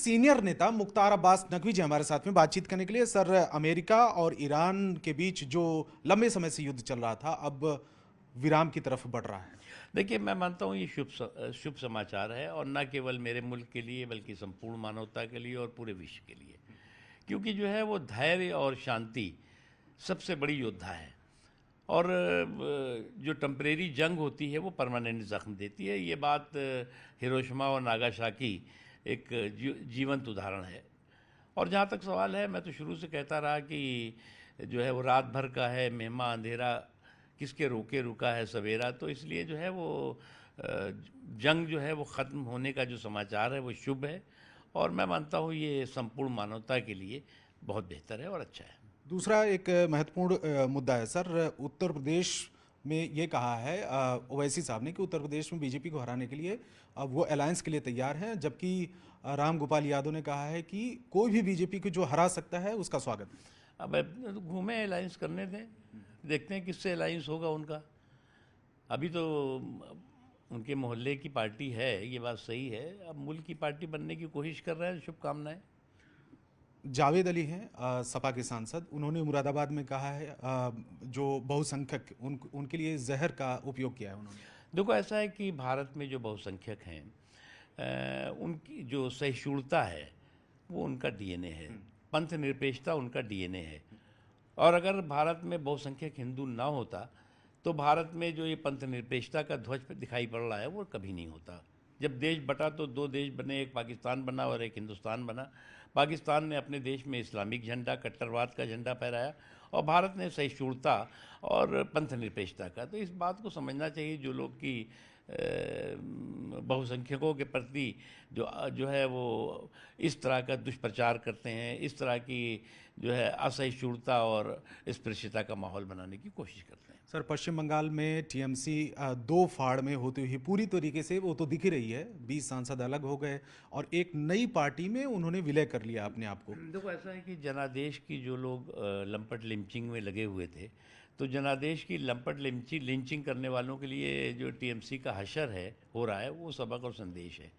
Senior नेता मुख्तार अब्बास नकवी जी हमारे साथ में बातचीत करने के लिए। सर, अमेरिका और ईरान के बीच जो लंबे समय से युद्ध चल रहा था, अब विराम की तरफ बढ़ रहा है। देखिए, मैं मानता हूँ ये शुभ समाचार है, और न केवल मेरे मुल्क के लिए बल्कि संपूर्ण मानवता के लिए और पूरे विश्व के लिए। क्योंकि जो है वो धैर्य और शांति सबसे बड़ी योद्धा है। और जो टेम्परेरी जंग होती है वो परमानेंट ज़ख्म देती है। ये बात हिरोशिमा और नागासाकी एक जीवंत उदाहरण है। और जहाँ तक सवाल है, मैं तो शुरू से कहता रहा कि जो है वो रात भर का है मेहमा अंधेरा, किसके रोके रुका है सवेरा। तो इसलिए जो है वो जंग जो है वो ख़त्म होने का जो समाचार है वो शुभ है, और मैं मानता हूँ ये संपूर्ण मानवता के लिए बहुत बेहतर है और अच्छा है। दूसरा एक महत्वपूर्ण मुद्दा है सर। उत्तर प्रदेश में ये कहा है ओवैसी साहब ने कि उत्तर प्रदेश में बीजेपी को हराने के लिए अब वो अलायंस के लिए तैयार हैं, जबकि राम गोपाल यादव ने कहा है कि कोई भी बीजेपी को जो हरा सकता है उसका स्वागत। अब घूमे अलायंस करने दें, देखते हैं किससे अलायंस होगा उनका। अभी तो उनके मोहल्ले की पार्टी है, ये बात सही है। अब मुल्क की पार्टी बनने की कोशिश कर रहे हैं, शुभकामनाएं। जावेद अली हैं सपा के सांसद, उन्होंने मुरादाबाद में कहा है जो बहुसंख्यक उनके लिए जहर का उपयोग किया है उन्होंने। देखो, ऐसा है कि भारत में जो बहुसंख्यक हैं, उनकी जो सहिष्णुता है वो उनका डीएनए है, पंथ निरपेक्षता उनका डीएनए है। और अगर भारत में बहुसंख्यक हिंदू ना होता तो भारत में जो ये पंथ निरपेक्षता का ध्वज दिखाई पड़ रहा है वो कभी नहीं होता। जब देश बटा तो दो देश बने, एक पाकिस्तान बना और एक हिंदुस्तान बना। पाकिस्तान ने अपने देश में इस्लामिक झंडा, कट्टरवाद का झंडा फहराया, और भारत ने सहिष्णुता और पंथ निरपेक्षता का। तो इस बात को समझना चाहिए जो लोग कि बहुसंख्यकों के प्रति जो जो है वो इस तरह का दुष्प्रचार करते हैं, इस तरह की जो है असहिष्णुता और स्पृश्यता का माहौल बनाने की कोशिश करते हैं। सर, पश्चिम बंगाल में टीएमसी दो फाड़ में होती हुई पूरी तरीके से वो तो दिख ही रही है। 20 सांसद अलग हो गए और एक नई पार्टी में उन्होंने विलय कर लिया अपने आप को। देखो, ऐसा है कि जनादेश की जो लोग लंपट लिंचिंग में लगे हुए थे, तो जनादेश की लंपट लिंचिंग करने वालों के लिए जो टीएमसी का हशर है हो रहा है वो सबक और संदेश है।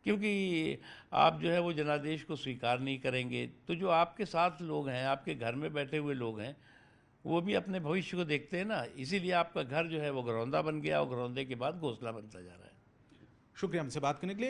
क्योंकि आप जो है वो जनादेश को स्वीकार नहीं करेंगे तो जो आपके साथ लोग हैं, आपके घर में बैठे हुए लोग हैं, वो भी अपने भविष्य को देखते हैं ना। इसीलिए आपका घर जो है वो घरौंदा बन गया, और घरौंदे के बाद घोंसला बनता जा रहा है। शुक्रिया हमसे बात करने के लिए।